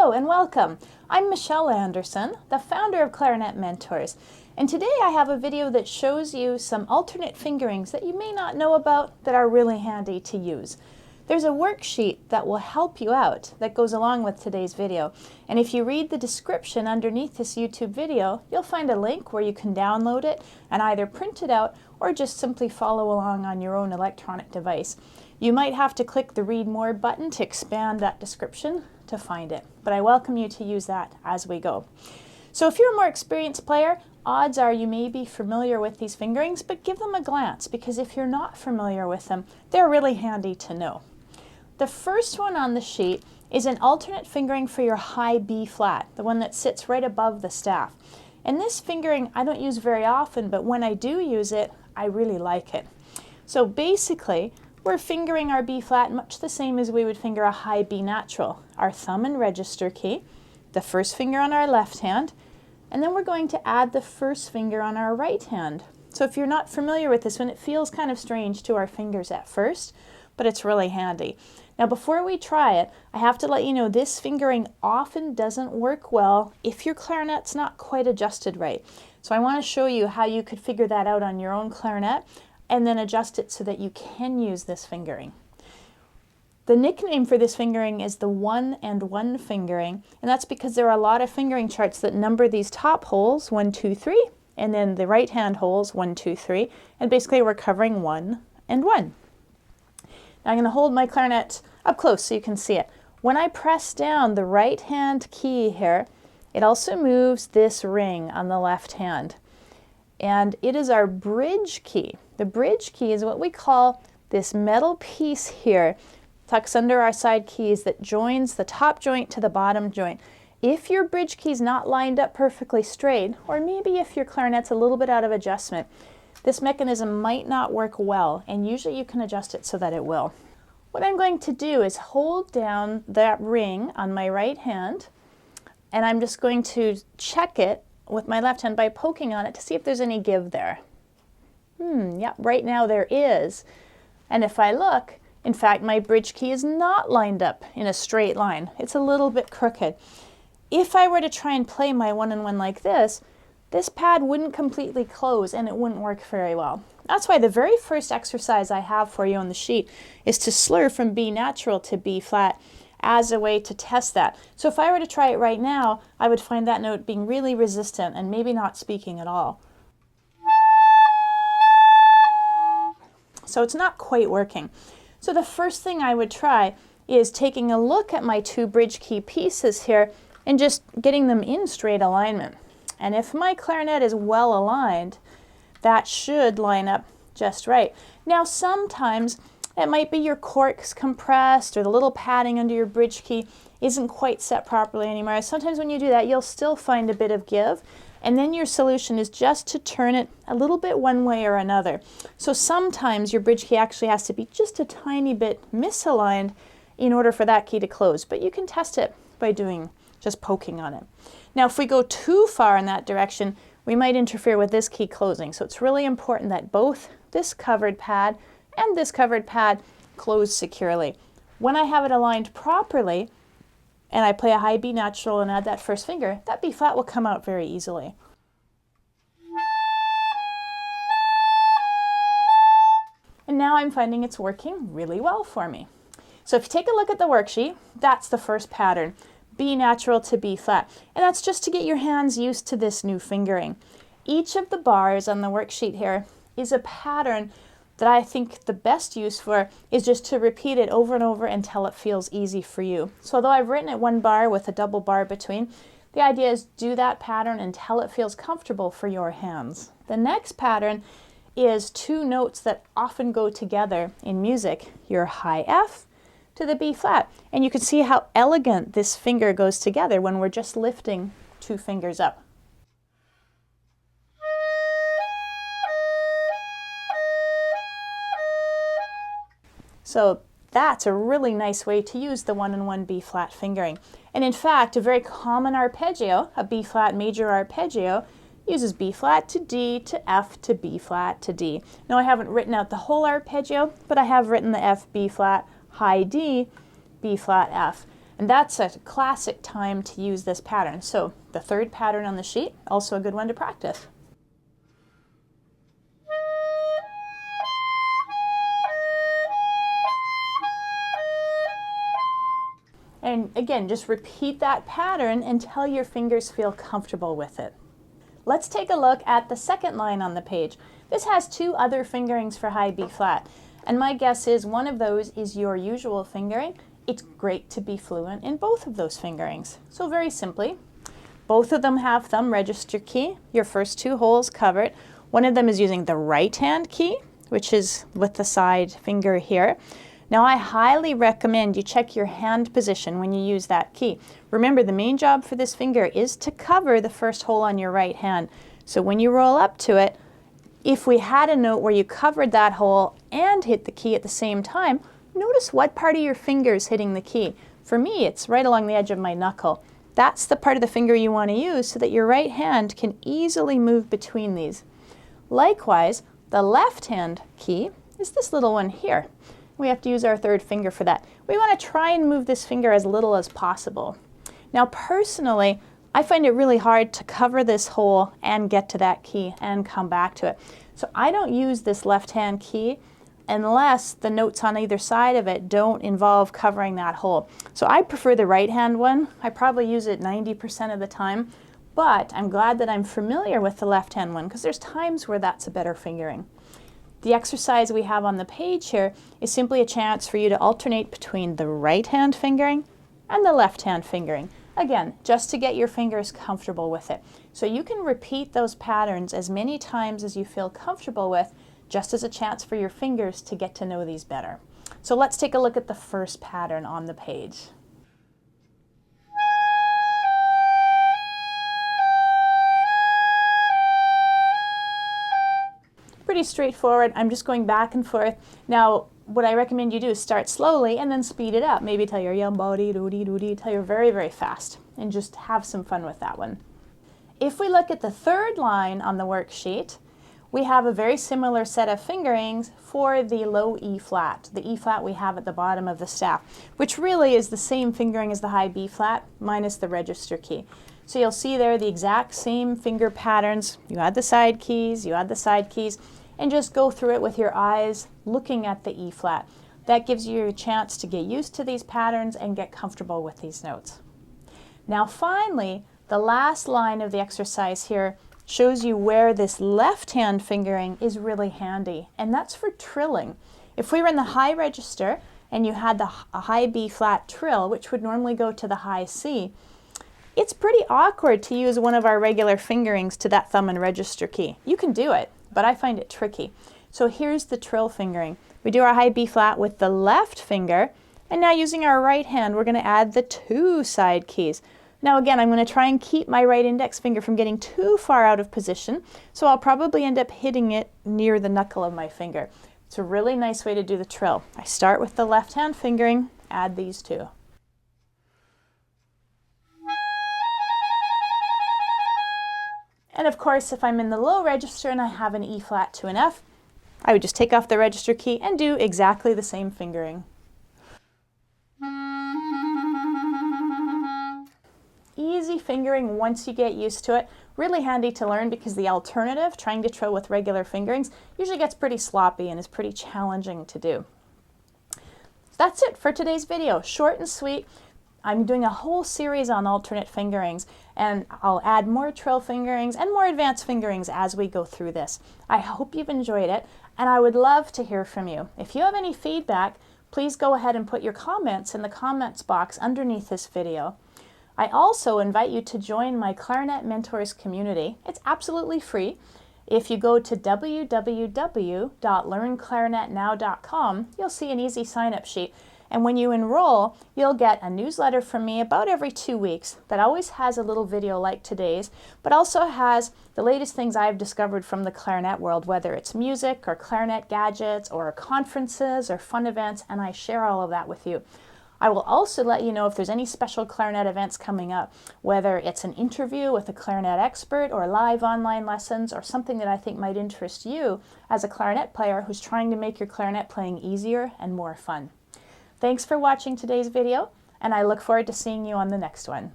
Hello and welcome. I'm Michelle Anderson, the founder of Clarinet Mentors, and today I have a video that shows you some alternate fingerings that you may not know about that are really handy to use. There's a worksheet that will help you out that goes along with today's video, and if you read the description underneath this YouTube video, you'll find a link where you can download it and either print it out or just simply follow along on your own electronic device. You might have to click the Read More button to expand that description to find it, but I welcome you to use that as we go. So if you're a more experienced player, odds are you may be familiar with these fingerings, but give them a glance because if you're not familiar with them, they're really handy to know. The first one on the sheet is an alternate fingering for your high B flat, the one that sits right above the staff. And this fingering I don't use very often, but when I do use it, I really like it. So basically, we're fingering our B flat much the same as we would finger a high B natural. Our thumb and register key, the first finger on our left hand, and then we're going to add the first finger on our right hand. So if you're not familiar with this one, it feels kind of strange to our fingers at first, but it's really handy. Now before we try it, I have to let you know this fingering often doesn't work well if your clarinet's not quite adjusted right. So I want to show you how you could figure that out on your own clarinet and then adjust it so that you can use this fingering. The nickname for this fingering is the 1 and 1 fingering, and that's because there are a lot of fingering charts that number these top holes 1, 2, 3, and then the right hand holes 1, 2, 3, and basically we're covering 1 and 1. Now I'm going to hold my clarinet up close so you can see it. When I press down the right hand key here, it also moves this ring on the left hand, and it is our bridge key. The bridge key is what we call this metal piece here, tucks under our side keys that joins the top joint to the bottom joint. If your bridge key is not lined up perfectly straight, or maybe if your clarinet's a little bit out of adjustment, this mechanism might not work well, and usually you can adjust it so that it will. What I'm going to do is hold down that ring on my right hand, and I'm just going to check it with my left hand by poking on it to see if there's any give there. Yeah, right now there is. And if I look, in fact, my bridge key is not lined up in a straight line. It's a little bit crooked. If I were to try and play my 1 and 1 like this pad wouldn't completely close and it wouldn't work very well. That's why the very first exercise I have for you on the sheet is to slur from B natural to B flat as a way to test that. So if I were to try it right now, I would find that note being really resistant and maybe not speaking at all. So it's not quite working. So the first thing I would try is taking a look at my 2 bridge key pieces here and just getting them in straight alignment. And if my clarinet is well aligned, that should line up just right. Now sometimes it might be your cork's compressed or the little padding under your bridge key isn't quite set properly anymore. Sometimes when you do that, you'll still find a bit of give. And then your solution is just to turn it a little bit one way or another. So sometimes your bridge key actually has to be just a tiny bit misaligned in order for that key to close. But you can test it by just poking on it. Now if we go too far in that direction, we might interfere with this key closing. So it's really important that both this covered pad and this covered pad close securely. When I have it aligned properly, and I play a high B natural and add that first finger, that B flat will come out very easily. And now I'm finding it's working really well for me. So if you take a look at the worksheet, that's the first pattern, B natural to B flat. And that's just to get your hands used to this new fingering. Each of the bars on the worksheet here is a pattern that I think the best use for is just to repeat it over and over until it feels easy for you. So although I've written it 1 bar with a double bar between, the idea is do that pattern until it feels comfortable for your hands. The next pattern is 2 notes that often go together in music, your high F to the B flat. And you can see how elegant this finger goes together when we're just lifting 2 fingers up. So that's a really nice way to use the 1 and 1 B flat fingering. And in fact, a very common arpeggio, a B flat major arpeggio, uses B flat to D to F to B flat to D. Now I haven't written out the whole arpeggio, but I have written the F, B flat, high D, B flat, F. And that's a classic time to use this pattern. So the third pattern on the sheet, also a good one to practice. And again, just repeat that pattern until your fingers feel comfortable with it. Let's take a look at the second line on the page. This has two other fingerings for high B flat, and my guess is one of those is your usual fingering. It's great to be fluent in both of those fingerings. So very simply, both of them have thumb register key, your first two holes covered. One of them is using the right hand key, which is with the side finger here. Now I highly recommend you check your hand position when you use that key. Remember, the main job for this finger is to cover the first hole on your right hand. So when you roll up to it, if we had a note where you covered that hole and hit the key at the same time, notice what part of your finger is hitting the key. For me, it's right along the edge of my knuckle. That's the part of the finger you want to use so that your right hand can easily move between these. Likewise, the left hand key is this little one here. We have to use our third finger for that. We want to try and move this finger as little as possible. Now personally, I find it really hard to cover this hole and get to that key and come back to it. So I don't use this left hand key unless the notes on either side of it don't involve covering that hole. So I prefer the right hand one. I probably use it 90% of the time, but I'm glad that I'm familiar with the left hand one because there's times where that's a better fingering. The exercise we have on the page here is simply a chance for you to alternate between the right hand fingering and the left hand fingering. Again, just to get your fingers comfortable with it. So you can repeat those patterns as many times as you feel comfortable with, just as a chance for your fingers to get to know these better. So let's take a look at the first pattern on the page. Pretty straightforward. I'm just going back and forth. Now, what I recommend you do is start slowly and then speed it up. Maybe till you're till you're very, very fast, and just have some fun with that one. If we look at the third line on the worksheet, we have a very similar set of fingerings for the low E flat, the E flat we have at the bottom of the staff, which really is the same fingering as the high B flat minus the register key. So you'll see there the exact same finger patterns. You add the side keys, and just go through it with your eyes looking at the E flat. That gives you a chance to get used to these patterns and get comfortable with these notes. Now finally, the last line of the exercise here shows you where this left hand fingering is really handy, and that's for trilling. If we were in the high register and you had a high B flat trill, which would normally go to the high C, it's pretty awkward to use one of our regular fingerings to that thumb and register key. You can do it, but I find it tricky. So here's the trill fingering. We do our high B flat with the left finger, and now using our right hand, we're going to add the two side keys. Now again, I'm going to try and keep my right index finger from getting too far out of position, so I'll probably end up hitting it near the knuckle of my finger. It's a really nice way to do the trill. I start with the left hand fingering, add these two. And of course, if I'm in the low register and I have an E flat to an F, I would just take off the register key and do exactly the same fingering. Easy fingering once you get used to it. Really handy to learn because the alternative, trying to trill with regular fingerings, usually gets pretty sloppy and is pretty challenging to do. That's it for today's video. Short and sweet. I'm doing a whole series on alternate fingerings, and I'll add more trill fingerings and more advanced fingerings as we go through this. I hope you've enjoyed it, and I would love to hear from you. If you have any feedback, please go ahead and put your comments in the comments box underneath this video. I also invite you to join my Clarinet Mentors community. It's absolutely free. If you go to www.learnclarinetnow.com, you'll see an easy sign-up sheet. And when you enroll, you'll get a newsletter from me about every 2 weeks that always has a little video like today's, but also has the latest things I've discovered from the clarinet world, whether it's music or clarinet gadgets or conferences or fun events, and I share all of that with you. I will also let you know if there's any special clarinet events coming up, whether it's an interview with a clarinet expert or live online lessons or something that I think might interest you as a clarinet player who's trying to make your clarinet playing easier and more fun. Thanks for watching today's video. and I look forward to seeing you on the next one.